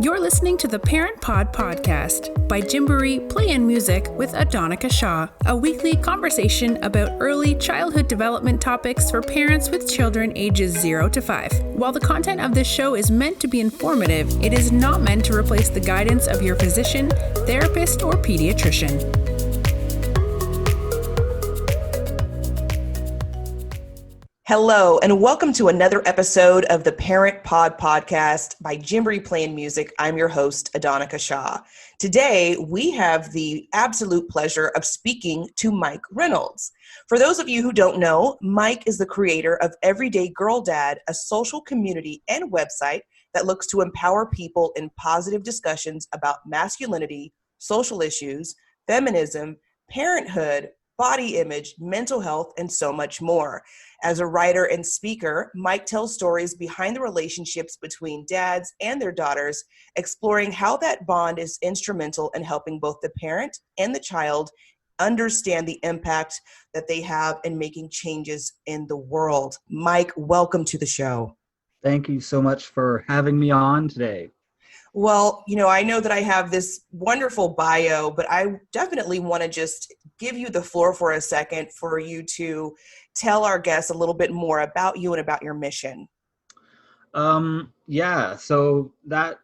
You're listening to the Parent Pod podcast by Gymboree Play and Music with Adonica Shaw, a weekly conversation about early childhood development topics for parents with children ages 0 to 5. While the content of this show is meant to be informative, it is not meant to replace the guidance of your physician, therapist, or pediatrician. Hello, and welcome to another episode of the Parent Pod podcast by Gymboree Play and Music. I'm your host, Adonica Shaw. Today, we have the absolute pleasure of speaking to Mike Reynolds. For those of you who don't know, Mike is the creator of Everyday Girl Dad, a social community and website that looks to empower people in positive discussions about masculinity, social issues, feminism, parenthood, body image, mental health, and so much more. As a writer and speaker, Mike tells stories behind the relationships between dads and their daughters, exploring how that bond is instrumental in helping both the parent and the child understand the impact that they have in making changes in the world. Mike, welcome to the show. Thank you so much for having me on today. Well, I know that I have this wonderful bio, but I definitely want to just give you the floor for a second for you to tell our guests a little bit more about you and about your mission. So that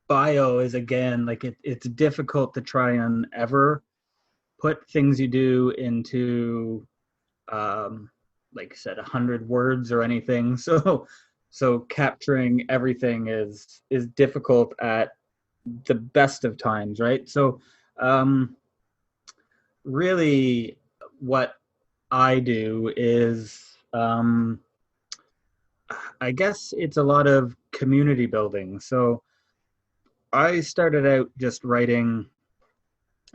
bio is, again, it's difficult to try and ever put things you do into, like I said, 100 words or anything. So capturing everything is difficult at the best of times, right? So really what I do is, I guess it's a lot of community building. So I started out just writing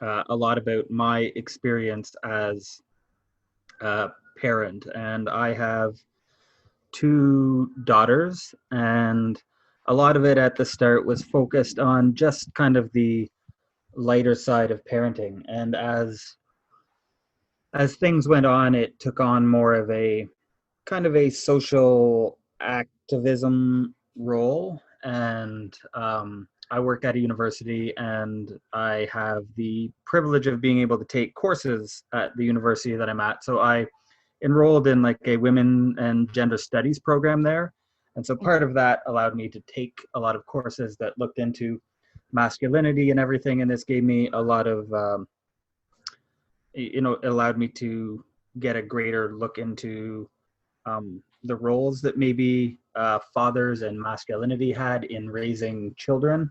a lot about my experience as a parent, and I have 2 daughters, and a lot of it at the start was focused on just kind of the lighter side of parenting. And as things went on, it took on more of a kind of a social activism role. And I work at a university, and I have the privilege of being able to take courses at the university that I'm at. So I enrolled in like a women and gender studies program there. And so part of that allowed me to take a lot of courses that looked into masculinity and everything. And this gave me a lot of, it allowed me to get a greater look into the roles that maybe fathers and masculinity had in raising children.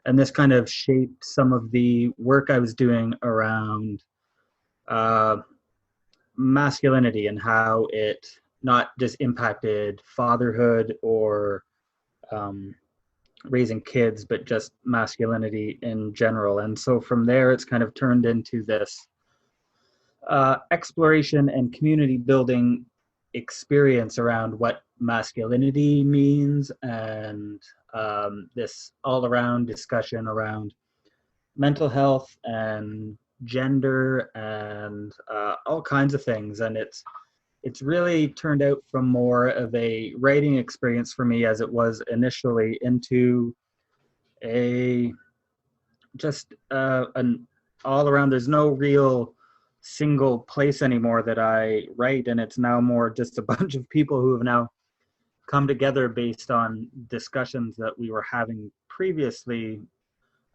And this kind of shaped some of the work I was doing around masculinity and how it not just impacted fatherhood or raising kids, but just masculinity in general. And so from there, it's kind of turned into this exploration and community building experience around what masculinity means, and this all around discussion around mental health and gender and all kinds of things. And it's really turned out from more of a writing experience for me, as it was initially, into a just an all around. There's no real single place anymore that I write, and it's now more just a bunch of people who have now come together based on discussions that we were having previously,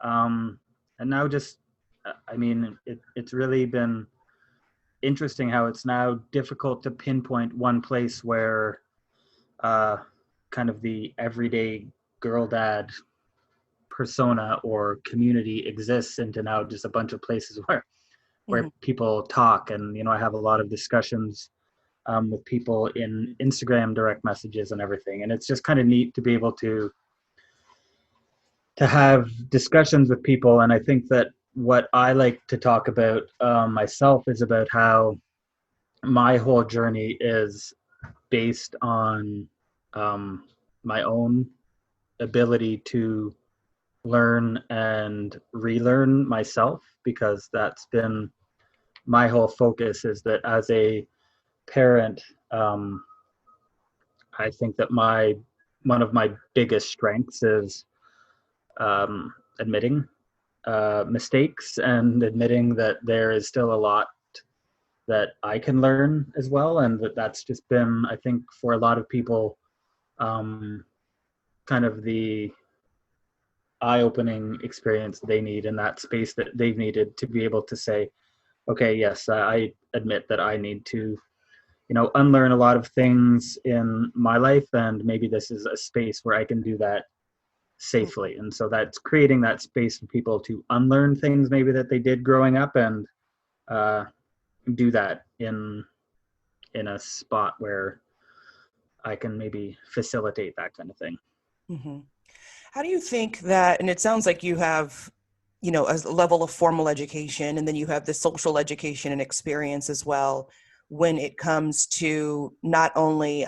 and now just it's really been interesting how it's now difficult to pinpoint one place where kind of the everyday girl dad persona or community exists, into now just a bunch of places where people talk. And I have a lot of discussions with people in Instagram direct messages and everything, and it's just kind of neat to be able to have discussions with people. And I think that what I like to talk about myself is about how my whole journey is based on my own ability to learn and relearn myself, because that's been my whole focus, is that as a parent, I think that my one of my biggest strengths is admitting mistakes and admitting that there is still a lot that I can learn as well, and that's just been, I think, for a lot of people, kind of the eye-opening experience they need, in that space that they've needed to be able to say, okay, yes, I admit that I need to, unlearn a lot of things in my life, and maybe this is a space where I can do that safely. And so that's creating that space for people to unlearn things maybe that they did growing up, and do that in a spot where I can maybe facilitate that kind of thing. Mm-hmm. How do you think that, and it sounds like you have, a level of formal education, and then you have the social education and experience as well, when it comes to not only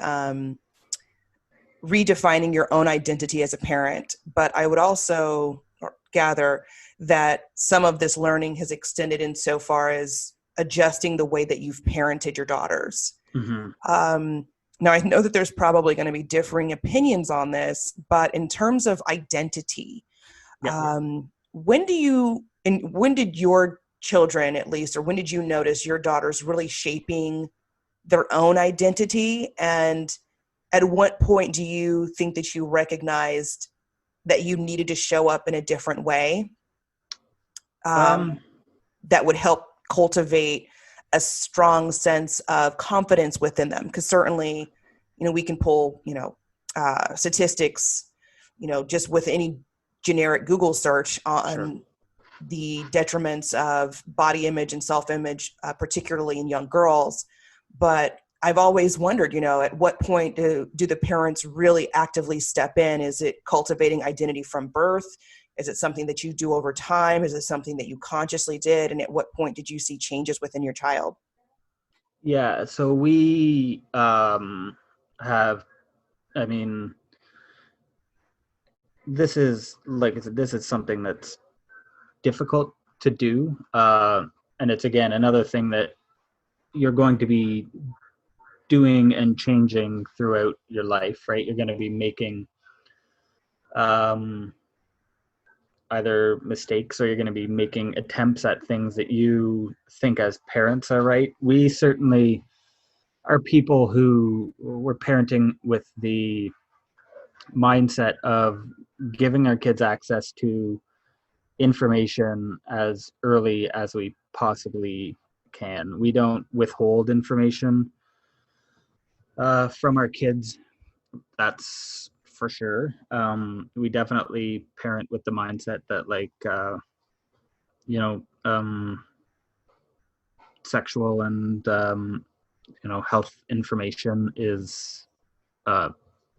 redefining your own identity as a parent, but I would also gather that some of this learning has extended insofar as adjusting the way that you've parented your daughters. Mm-hmm. Now, I know that there's probably going to be differing opinions on this, but in terms of identity, when did your children, at least, or when did you notice your daughters really shaping their own identity? And at what point do you think that you recognized that you needed to show up in a different way that would help cultivate a strong sense of confidence within them? Because certainly, we can pull, statistics, just with any generic Google search on the detriments of body image and self-image, particularly in young girls. But I've always wondered, at what point do the parents really actively step in? Is it cultivating identity from birth? Is it something that you do over time? Is it something that you consciously did? And at what point did you see changes within your child? Yeah, so we have, this is, like I said, this is something that's difficult to do. And it's, again, another thing that you're going to be doing and changing throughout your life, right? You're going to be making either mistakes, or you're going to be making attempts at things that you think as parents are right. We certainly are people who were parenting with the mindset of giving our kids access to information as early as we possibly can. We don't withhold information from our kids, that's for sure. We definitely parent with the mindset that, like, sexual and health information is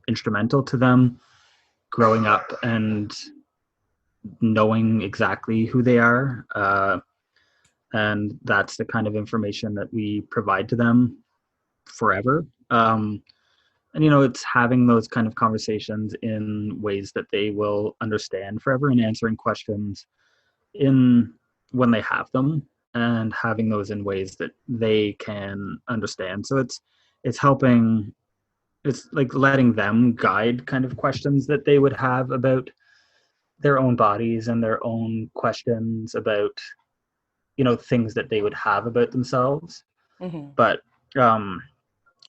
instrumental to them growing up and knowing exactly who they are, and that's the kind of information that we provide to them forever. And it's having those kind of conversations in ways that they will understand forever, and answering questions when they have them, and having those in ways that they can understand. So it's helping, it's like letting them guide kind of questions that they would have about their own bodies, and their own questions about, things that they would have about themselves. Mm-hmm. But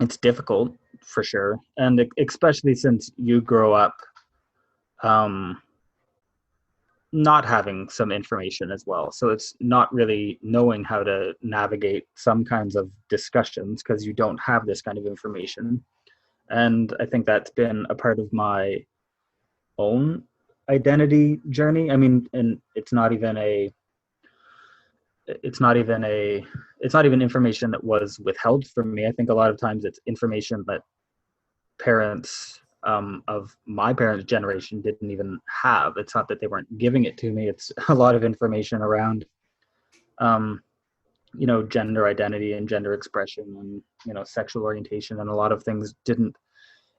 it's difficult for sure. And especially since you grow up not having some information as well. So it's not really knowing how to navigate some kinds of discussions because you don't have this kind of information. And I think that's been a part of my own identity journey. And it's not even information that was withheld from me. I think a lot of times it's information that parents of my parents' generation didn't even have. It's not that they weren't giving it to me. It's a lot of information around, gender identity and gender expression and, sexual orientation, and a lot of things didn't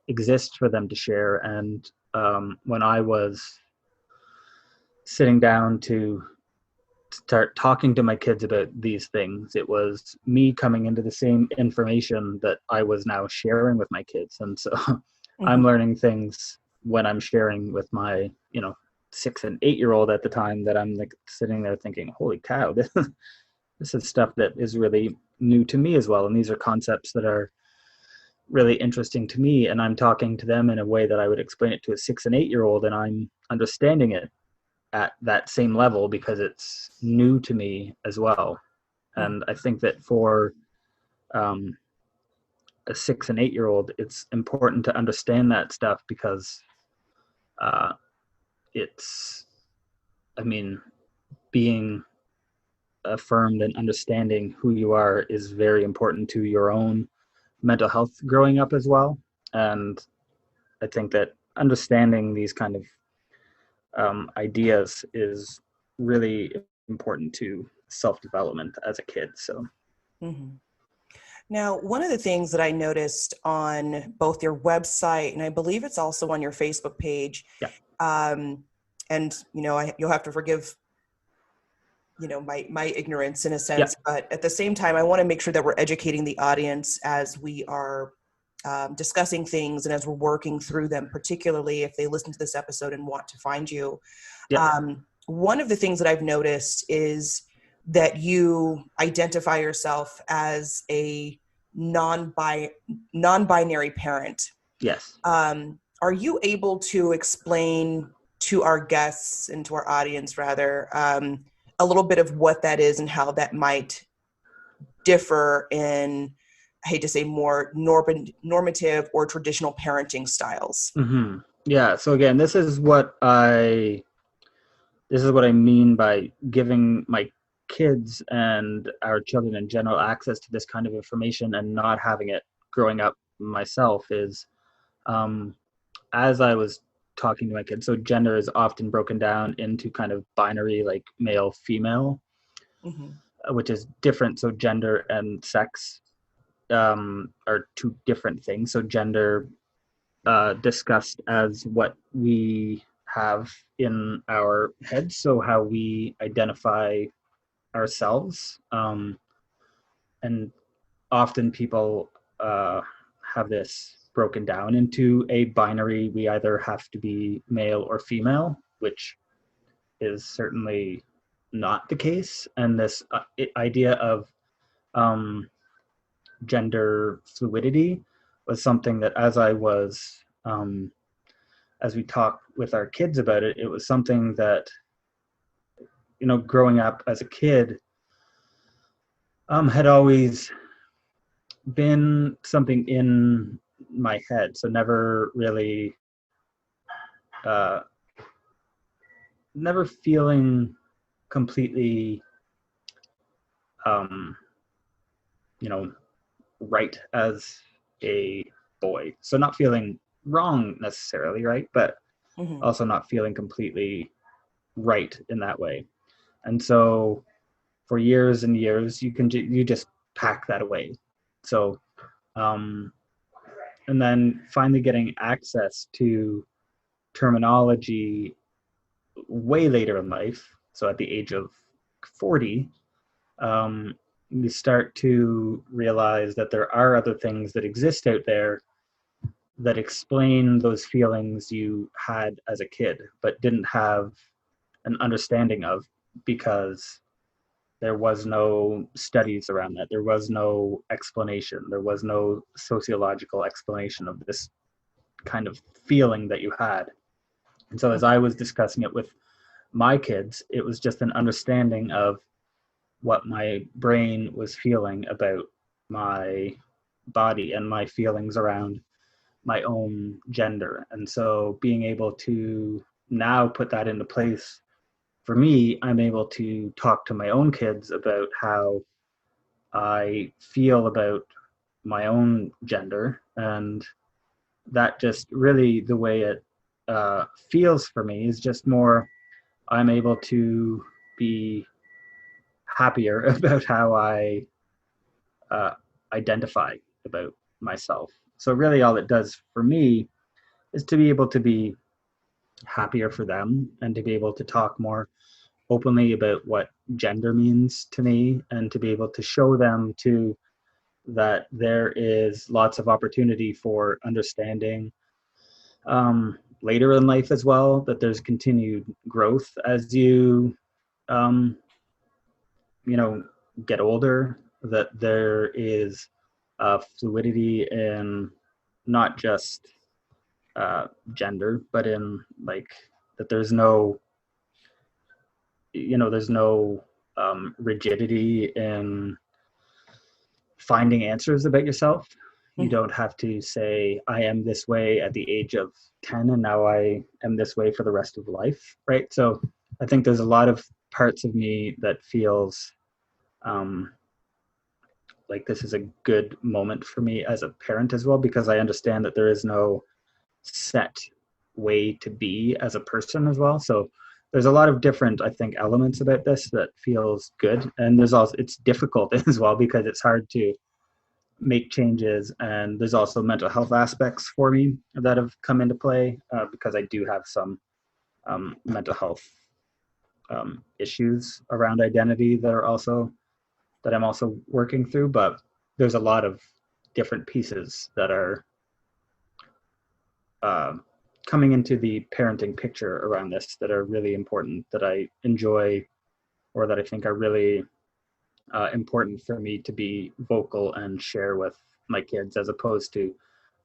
exist for them to share. And when I was sitting down to start talking to my kids about these things, it was me coming into the same information that I was now sharing with my kids. And so I'm learning things when I'm sharing with my, 6 and 8-year-old at the time, that I'm like sitting there thinking, holy cow, this is stuff that is really new to me as well. And these are concepts that are really interesting to me. And I'm talking to them in a way that I would explain it to a 6 and 8-year-old, and I'm understanding it at that same level because it's new to me as well. And I think that for a 6 and 8-year-old, it's important to understand that stuff because it's, being affirmed and understanding who you are is very important to your own mental health growing up as well. And I think that understanding these kind of ideas is really important to self-development as a kid. So. Mm-hmm. Now, one of the things that I noticed on both your website, and I believe it's also on your Facebook page, and you'll have to forgive, my ignorance in a sense, but at the same time, I want to make sure that we're educating the audience as we are discussing things and as we're working through them, particularly if they listen to this episode and want to find you. One of the things that I've noticed is that you identify yourself as a non-binary parent. Yes. Are you able to explain to our guests and to our audience, rather, a little bit of what that is and how that might differ in, I hate to say, more normative or traditional parenting styles? Mm-hmm. Yeah. So again, this is what I mean by giving my kids and our children in general access to this kind of information and not having it growing up myself is, as I was talking to my kids, so gender is often broken down into kind of binary, like male, female, which is different. So gender and sex are two different things. So gender discussed as what we have in our heads, so how we identify ourselves, and often people have this broken down into a binary. We either have to be male or female, which is certainly not the case. And this idea of gender fluidity was something that as we talk with our kids about it, it was something that, growing up as a kid, had always been something in my head. So never really, never feeling completely, right as a boy. So not feeling wrong necessarily, right? But also not feeling completely right in that way. And so for years and years, you just pack that away. So, and then finally getting access to terminology way later in life. So at the age of 40, you start to realize that there are other things that exist out there that explain those feelings you had as a kid, but didn't have an understanding of because there was no studies around that. There was no explanation. There was no sociological explanation of this kind of feeling that you had. And so as I was discussing it with my kids, it was just an understanding of what my brain was feeling about my body and my feelings around my own gender. And so being able to now put that into place, for me, I'm able to talk to my own kids about how I feel about my own gender. And that just really, the way it feels for me is just more, I'm able to be happier about how I identify about myself. So really all it does for me is to be able to be happier for them and to be able to talk more openly about what gender means to me, and to be able to show them too that there is lots of opportunity for understanding later in life as well, that there's continued growth as you, you know, get older, that there is fluidity in not just gender, but in like that there's no, there's no rigidity in finding answers about yourself. You don't have to say, I am this way at the age of 10 and now I am this way for the rest of life, right? So I think there's a lot of parts of me that feels like this is a good moment for me as a parent as well, because I understand that there is no set way to be as a person as well. So there's a lot of different, I think, elements about this that feels good. And there's also, it's difficult as well because it's hard to make changes, and there's also mental health aspects for me that have come into play because I do have some mental health issues around identity that I'm also working through. But there's a lot of different pieces that are coming into the parenting picture around this that are really important, that I enjoy, or that I think are really important for me to be vocal and share with my kids, as opposed to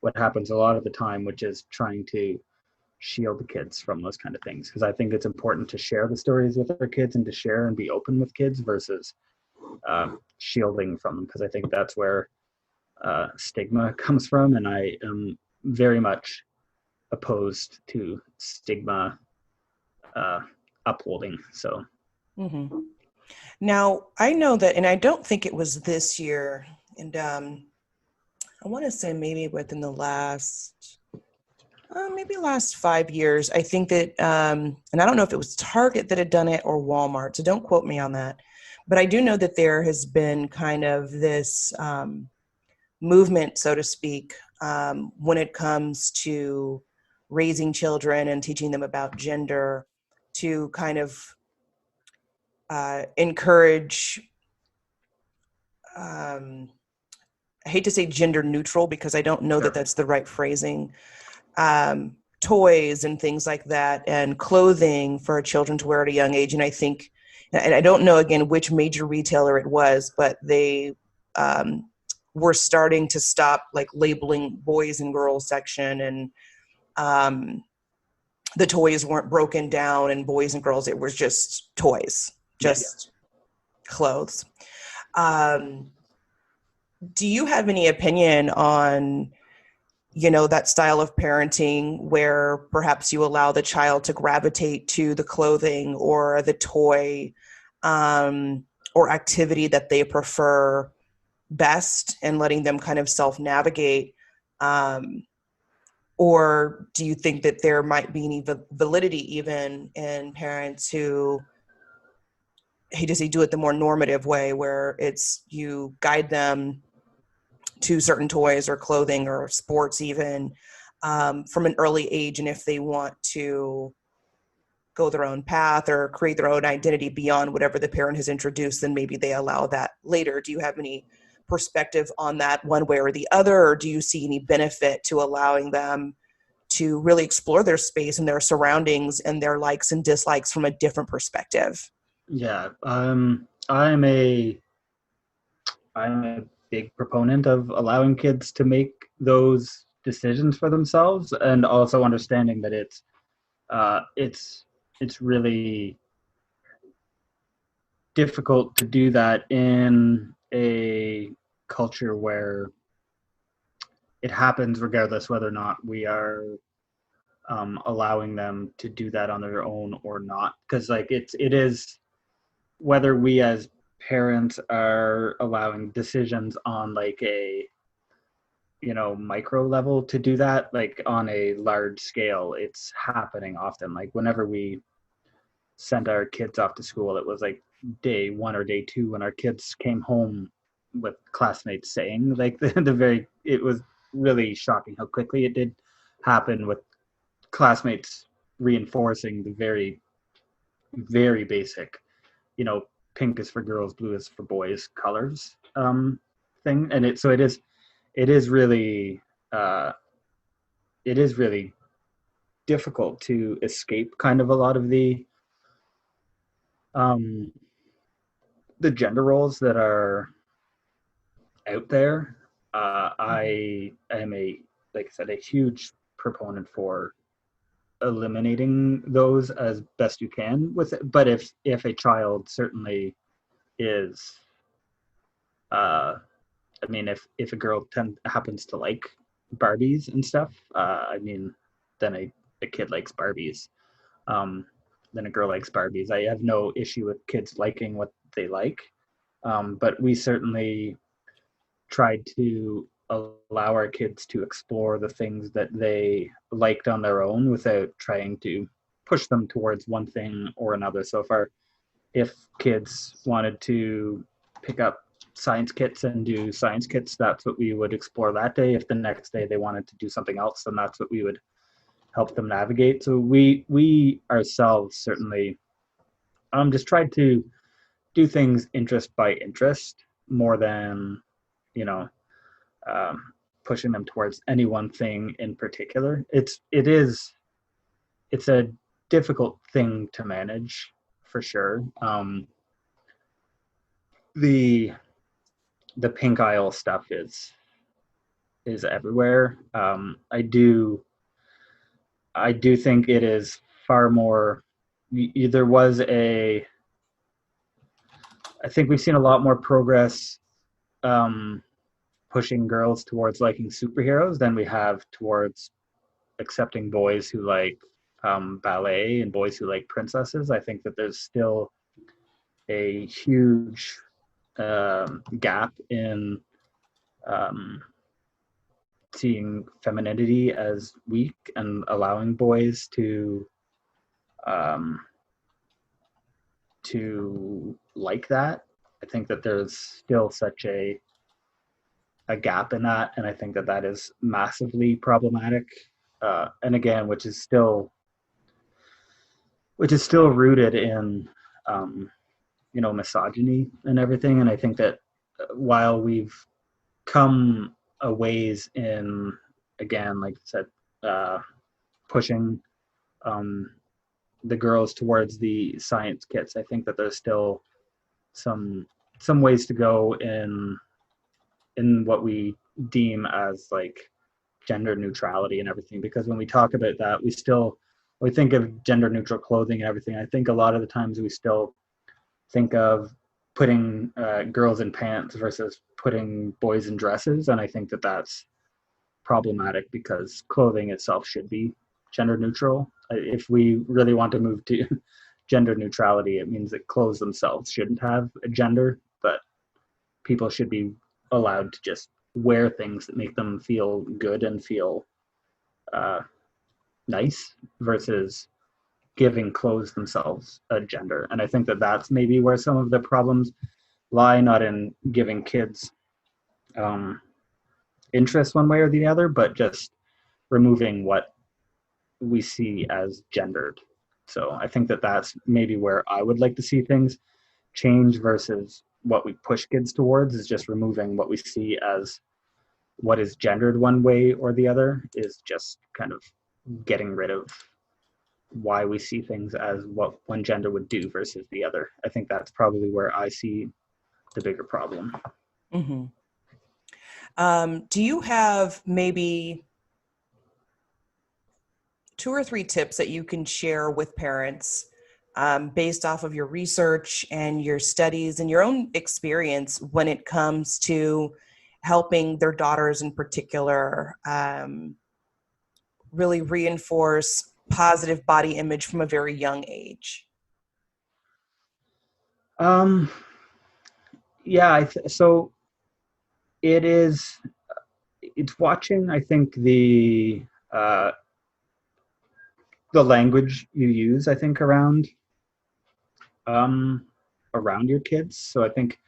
what happens a lot of the time, which is trying to shield the kids from those kind of things. Because I think it's important to share the stories with our kids and to share and be open with kids versus shielding from them, because I think that's where stigma comes from, and I am very much opposed to stigma upholding. So Now, I know that, and I don't think it was this year, and I want to say maybe within the last 5 years, I think that, and I don't know if it was Target that had done it or Walmart, so don't quote me on that. But I do know that there has been kind of this movement, so to speak, when it comes to raising children and teaching them about gender, to kind of encourage, I hate to say gender neutral because I don't know that that's the right phrasing, toys and things like that, and clothing for children to wear at a young age. And I think, and I don't know again which major retailer it was, but they were starting to stop like labeling boys and girls section, and the toys weren't broken down and boys and girls, it was just toys, just clothes. Do you have any opinion on, that style of parenting where perhaps you allow the child to gravitate to the clothing or the toy or activity that they prefer best and letting them kind of self-navigate? Or do you think that there might be any validity even in parents who, hate to say, do it the more normative way, where it's you guide them to certain toys or clothing or sports even from an early age, and if they want to go their own path or create their own identity beyond whatever the parent has introduced, then maybe they allow that later? Do you have any perspective on that one way or the other, or do you see any benefit to allowing them to really explore their space and their surroundings and their likes and dislikes from a different perspective? Yeah, I'm a big proponent of allowing kids to make those decisions for themselves, and also understanding that it's really difficult to do that in a culture where it happens regardless whether or not we are allowing them to do that on their own or not. Because like it is, whether we as parents are allowing decisions on like a micro level to do that, like on a large scale, it's happening often. Like whenever we sent our kids off to school, it was like day 1 or day 2 when our kids came home with classmates saying like it was really shocking how quickly it did happen, with classmates reinforcing the very, very basic, pink is for girls, blue is for boys colors thing. And it is really difficult to escape kind of a lot of the gender roles that are out there. I am like I said, a huge proponent for eliminating those as best you can with it. But if a child certainly is, I mean, if a girl happens to like Barbies and stuff, I mean, then a kid likes Barbies. Then a girl likes Barbies. I have no issue with kids liking what they like, but we certainly tried to allow our kids to explore the things that they liked on their own without trying to push them towards one thing or another. So if kids wanted to pick up science kits and do science kits, that's what we would explore that day. If the next day they wanted to do something else, then that's what we would help them navigate. So we ourselves certainly just tried to do things interest by interest more than, you know, pushing them towards any one thing in particular. It's a difficult thing to manage for sure. The pink aisle stuff is everywhere. I do think it is far more. I think we've seen a lot more progress pushing girls towards liking superheroes than we have towards accepting boys who like ballet and boys who like princesses. I think that there's still a huge gap in seeing femininity as weak and allowing boys to like that. I think that there's still such a gap in that, and I think that is massively problematic. And again, which is still rooted in misogyny and everything. And I think that while we've come a ways in, again, like I said, pushing the girls towards the science kits, I think that there's still some ways to go in what we deem as like gender neutrality and everything. Because when we talk about that, we think of gender neutral clothing and everything. I think a lot of the times we still think of putting girls in pants versus putting boys in dresses. And I think that that's problematic because clothing itself should be gender neutral. If we really want to move to gender neutrality, it means that clothes themselves shouldn't have a gender, but people should be allowed to just wear things that make them feel good and feel nice versus giving clothes themselves a gender. And I think that that's maybe where some of the problems lie, not in giving kids interest one way or the other, but just removing what we see as gendered. So I think that that's maybe where I would like to see things change versus what we push kids towards, is just removing what we see as what is gendered one way or the other, is just kind of getting rid of why we see things as what one gender would do versus the other. I think that's probably where I see the bigger problem. Mm-hmm. Do you have maybe 2 or 3 tips that you can share with parents based off of your research and your studies and your own experience when it comes to helping their daughters in particular really reinforce positive body image from a very young age? So it's watching, I think, the language you use, I think, around your kids. So I think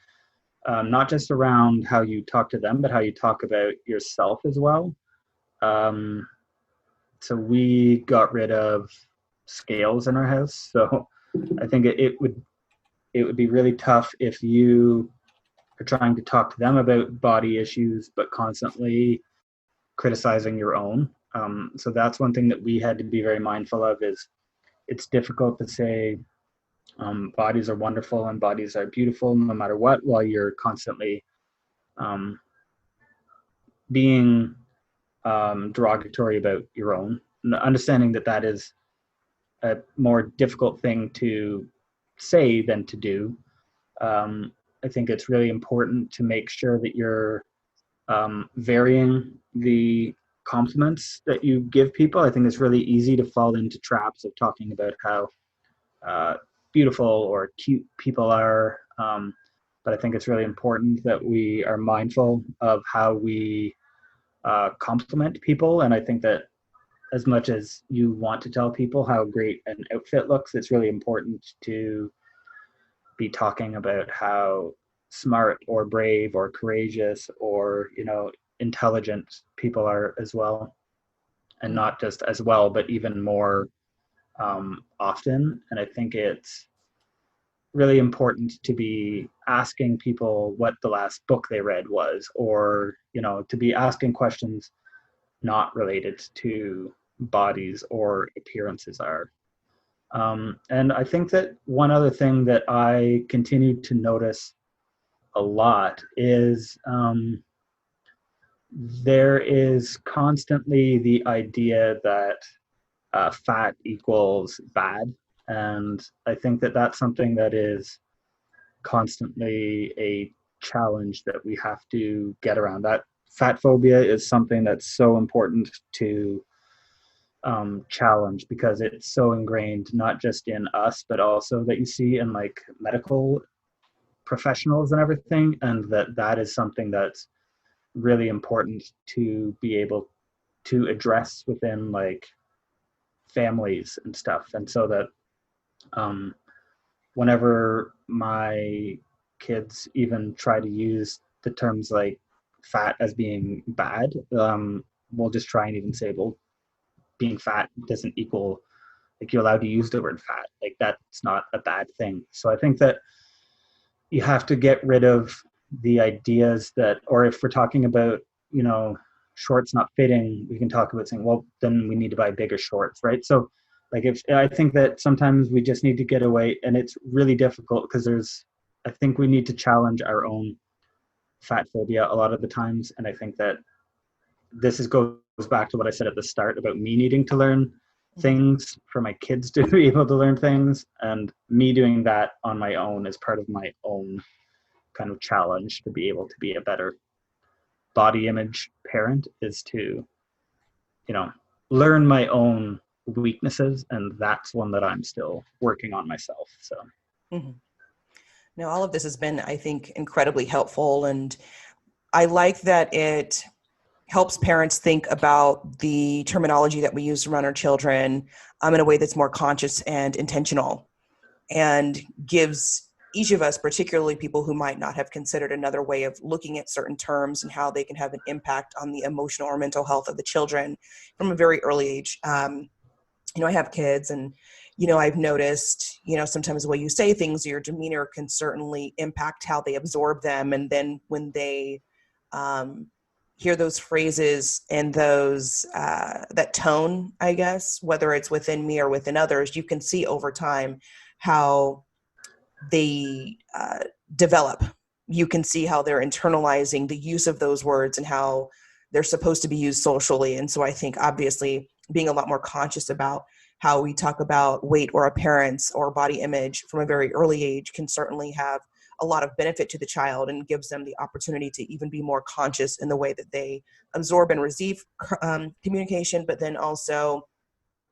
not just around how you talk to them, but how you talk about yourself as well. So we got rid of scales in our house. So I think it would be really tough if you are trying to talk to them about body issues, but constantly criticizing your own. So that's one thing that we had to be very mindful of. Is it's difficult to say bodies are wonderful and bodies are beautiful no matter what, while you're constantly being derogatory about your own. Understanding that that is a more difficult thing to say than to do. I think it's really important to make sure that you're varying the compliments that you give people. I think it's really easy to fall into traps of talking about how beautiful or cute people are. But I think it's really important that we are mindful of how we compliment people. And I think that as much as you want to tell people how great an outfit looks, it's really important to be talking about how smart or brave or courageous or, intelligent people are as well. And not just as well, but even more often. And I think it's really important to be asking people what the last book they read was, or, to be asking questions not related to bodies or appearances are. And I think that one other thing that I continue to notice a lot is there is constantly the idea that fat equals bad. And I think that that's something that is constantly a challenge that we have to get around. That fat phobia is something that's so important to challenge, because it's so ingrained, not just in us, but also that you see in like medical professionals and everything. And that is something that's really important to be able to address within like families and stuff. And so that whenever my kids even try to use the terms like fat as being bad, we'll just try and even say, well, being fat doesn't equal like you're allowed to use the word fat. Like that's not a bad thing. So I think that you have to get rid of the ideas that, or if we're talking about, shorts not fitting, we can talk about saying, well, then we need to buy bigger shorts, right? So like I think that sometimes we just need to get away, and it's really difficult because I think we need to challenge our own fat phobia a lot of the times. And I think that this goes back to what I said at the start about me needing to learn things for my kids to be able to learn things, and me doing that on my own as part of my own kind of challenge to be able to be a better body image parent, is to, learn my own weaknesses. And that's one that I'm still working on myself. So. Mm-hmm. Now, all of this has been, I think, incredibly helpful. And I like that it helps parents think about the terminology that we use around our children in a way that's more conscious and intentional, and gives each of us, particularly people who might not have considered another way of looking at certain terms and how they can have an impact on the emotional or mental health of the children from a very early age. I have kids, and, I've noticed, sometimes the way you say things, your demeanor can certainly impact how they absorb them. And then when they hear those phrases and those that tone, I guess, whether it's within me or within others, you can see over time how they develop. You can see how they're internalizing the use of those words and how they're supposed to be used socially. And so I think obviously being a lot more conscious about how we talk about weight or appearance or body image from a very early age can certainly have a lot of benefit to the child, and gives them the opportunity to even be more conscious in the way that they absorb and receive communication. But then also,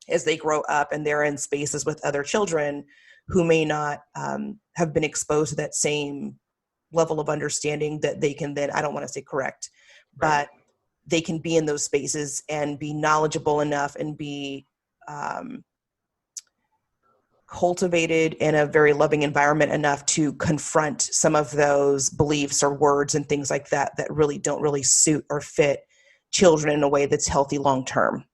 as they grow up and they're in spaces with other children who may not have been exposed to that same level of understanding, that they can then, I don't want to say correct, but they can be in those spaces and be knowledgeable enough and be cultivated in a very loving environment enough to confront some of those beliefs or words and things like that that really don't really suit or fit children in a way that's healthy long term.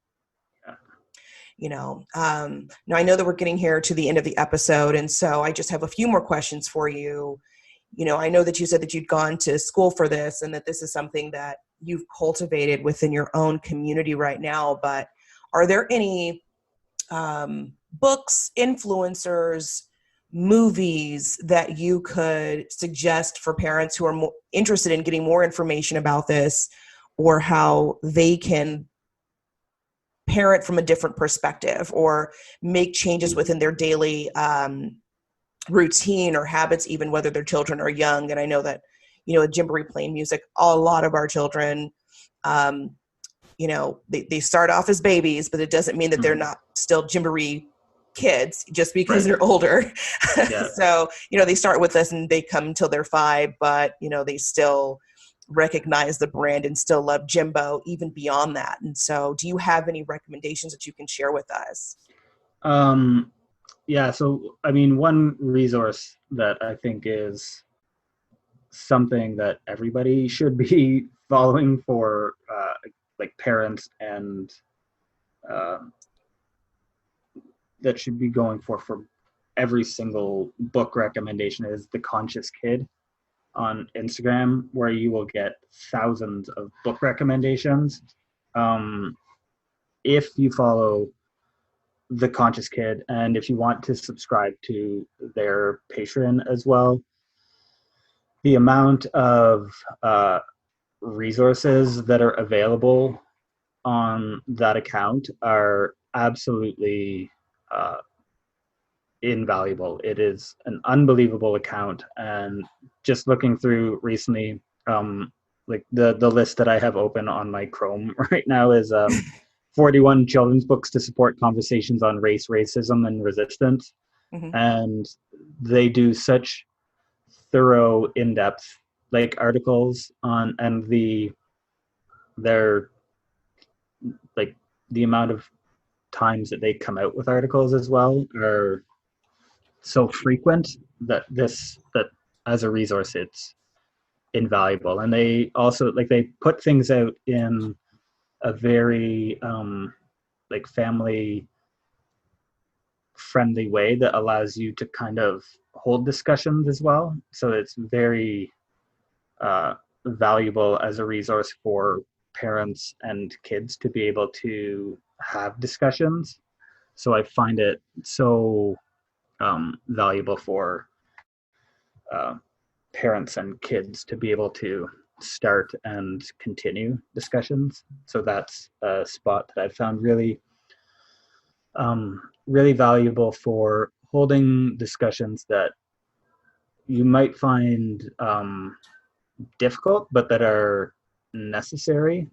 Now I know that we're getting here to the end of the episode, and so I just have a few more questions for you. I know that you said that you'd gone to school for this and that this is something that you've cultivated within your own community right now, but are there any books, influencers, movies that you could suggest for parents who are more interested in getting more information about this, or how they can parent from a different perspective or make changes within their daily routine or habits, even whether their children are young? And I know that, at Gymboree playing music, a lot of our children, they start off as babies, but it doesn't mean that they're not still Gymboree kids just because they're older. Yeah. So, they start with us and they come until they're 5, but, they still recognize the brand and still love Jimbo even beyond that. And so do you have any recommendations that you can share with us? Yeah. So, one resource that I think is something that everybody should be following for like parents, and that should be going for every single book recommendation, is The Conscious Kid on Instagram, where you will get thousands of book recommendations. If you follow The Conscious Kid, and if you want to subscribe to their Patreon as well, the amount of resources that are available on that account are absolutely invaluable. It is an unbelievable account, and just looking through recently, like the list that I have open on my Chrome right now is 41 children's books to support conversations on race, racism, and resistance. Mm-hmm. And they do such thorough, in-depth like articles on, and their like the amount of times that they come out with articles as well are so frequent that as a resource it's invaluable. And they also they put things out in a very like family friendly way that allows you to kind of hold discussions as well. So it's very valuable as a resource for parents and kids to be able to have discussions. So I find it so valuable for parents and kids to be able to start and continue discussions. So that's a spot that I've found really really valuable for holding discussions that you might find difficult, but that are necessary.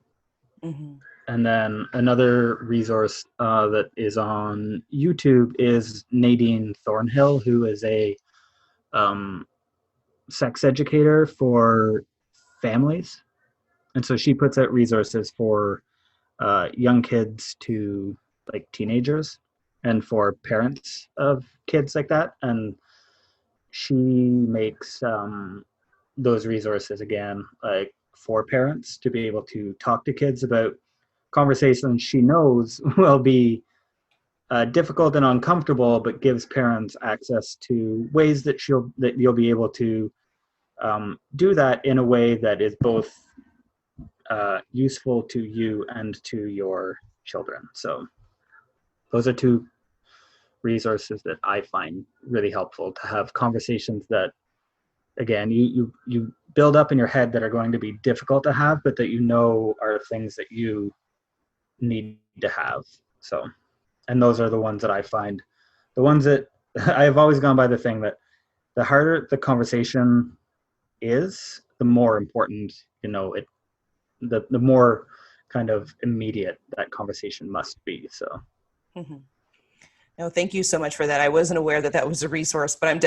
Mm-hmm. And then another resource that is on YouTube is Nadine Thornhill, who is a sex educator for families. And so she puts out resources for young kids to like teenagers, and for parents of kids like that. And she makes those resources again like for parents to be able to talk to kids about conversations she knows will be difficult and uncomfortable, but gives parents access to ways that you'll be able to do that in a way that is both useful to you and to your children. So those are two resources that I find really helpful to have conversations that, again, you build up in your head that are going to be difficult to have, but that are things that you need to have. So, and those are the ones that I find, the ones that I have always gone by the thing that the harder the conversation is, the more important, the more kind of immediate that conversation must be. So. Mm-hmm. No, thank you so much for that. I wasn't aware that that was a resource, but I'm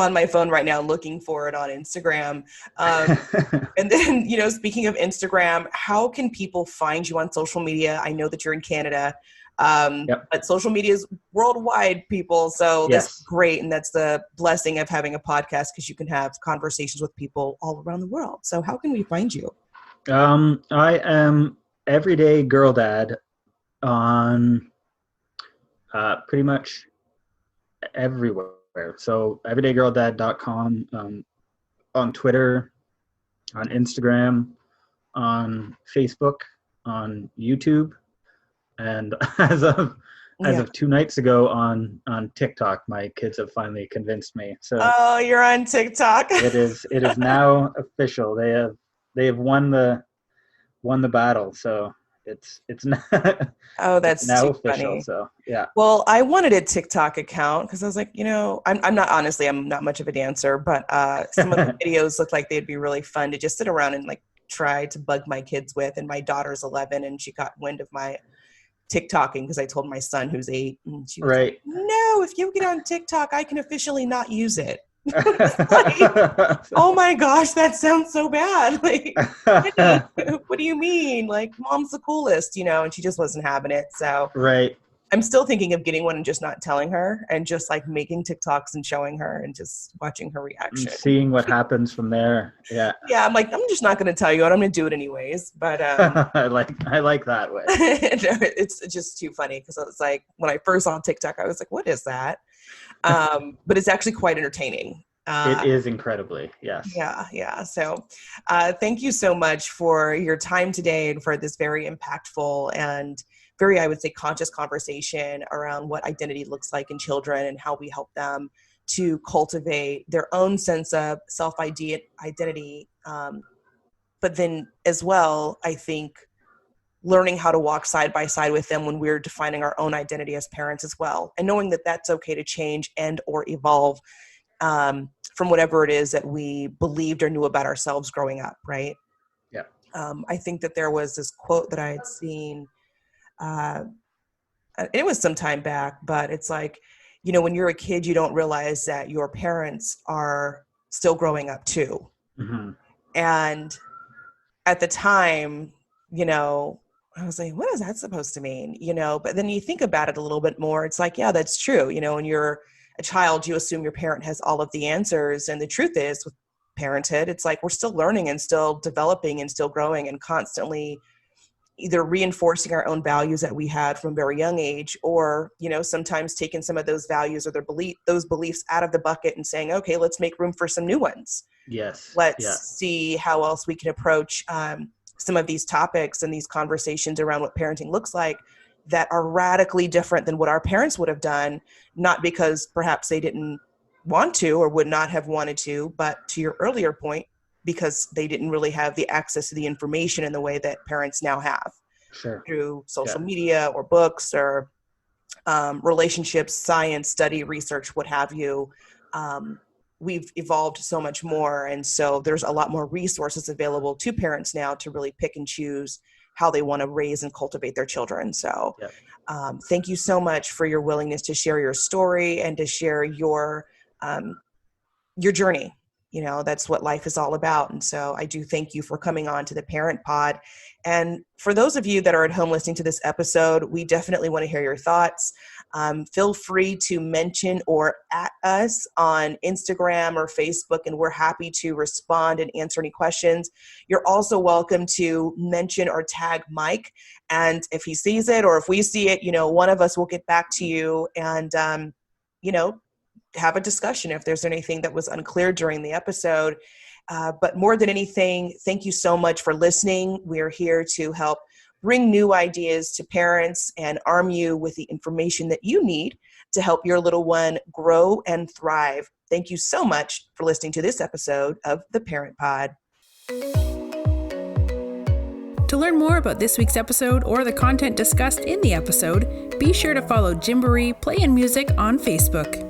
on my phone right now looking for it on Instagram. And then, speaking of Instagram, how can people find you on social media? I know that you're in Canada, but social media is worldwide, people. So that's great. And that's the blessing of having a podcast, because you can have conversations with people all around the world. So how can we find you? I am Everyday Girl Dad on pretty much everywhere. So everydaygirldad.com. on Twitter, on Instagram, on Facebook, on YouTube, and as of 2 nights ago on TikTok. My kids have finally convinced me. So you're on TikTok. it is now official. They have won the battle. So it's not. Oh, that's now too official. funny. So yeah. Well, I wanted a TikTok account because I was like, I'm not much of a dancer, but some of the videos look like they'd be really fun to just sit around and like try to bug my kids with. And my daughter's 11 and she got wind of my TikToking because I told my son who's 8 and she was like, no, if you get on TikTok, I can officially not use it. Like, oh my gosh, that sounds so bad. Like, what do you mean? Like, mom's the coolest, and she just wasn't having it. So I'm still thinking of getting one and just not telling her and just like making TikToks and showing her and just watching her reaction. And seeing what happens from there. Yeah. Yeah. I'm like, I'm just not going to tell you and I'm going to do it anyways. But I like that way. It's just too funny because I was like, when I first saw TikTok, I was like, what is that? But it's actually quite entertaining. It is incredibly, yes. Yeah. So thank you so much for your time today and for this very impactful and very, I would say, conscious conversation around what identity looks like in children and how we help them to cultivate their own sense of self-identity. But then as well, I think learning how to walk side by side with them when we're defining our own identity as parents as well. And knowing that that's okay to change and or evolve from whatever it is that we believed or knew about ourselves growing up, right? Yeah. I think that there was this quote that I had seen, it was some time back, but it's like, when you're a kid, you don't realize that your parents are still growing up too. Mm-hmm. And at the time, I was like, what is that supposed to mean? But then you think about it a little bit more. It's like, yeah, that's true. When you're a child, you assume your parent has all of the answers. And the truth is with parenthood, it's like, we're still learning and still developing and still growing and constantly either reinforcing our own values that we had from a very young age, or, sometimes taking some of those values or those beliefs out of the bucket and saying, okay, let's make room for some new ones. Yes. Let's see how else we can approach some of these topics and these conversations around what parenting looks like that are radically different than what our parents would have done, not because perhaps they didn't want to or would not have wanted to, but to your earlier point, because they didn't really have the access to the information in the way that parents now have. Sure. Through social media or books or relationships, science, study, research, what have you. We've evolved so much more. And so there's a lot more resources available to parents now to really pick and choose how they want to raise and cultivate their children. So thank you so much for your willingness to share your story and to share your journey. That's what life is all about. And so I do thank you for coming on to the Parent Pod. And for those of you that are at home listening to this episode, we definitely want to hear your thoughts. Feel free to mention or at us on Instagram or Facebook, and we're happy to respond and answer any questions. You're also welcome to mention or tag Mike. And if he sees it or if we see it, one of us will get back to you and, have a discussion if there's anything that was unclear during the episode. But more than anything, thank you so much for listening. We're here to help bring new ideas to parents and arm you with the information that you need to help your little one grow and thrive. Thank you so much for listening to this episode of the Parent Pod. To learn more about this week's episode or the content discussed in the episode, be sure to follow Gymboree Play and Music on Facebook.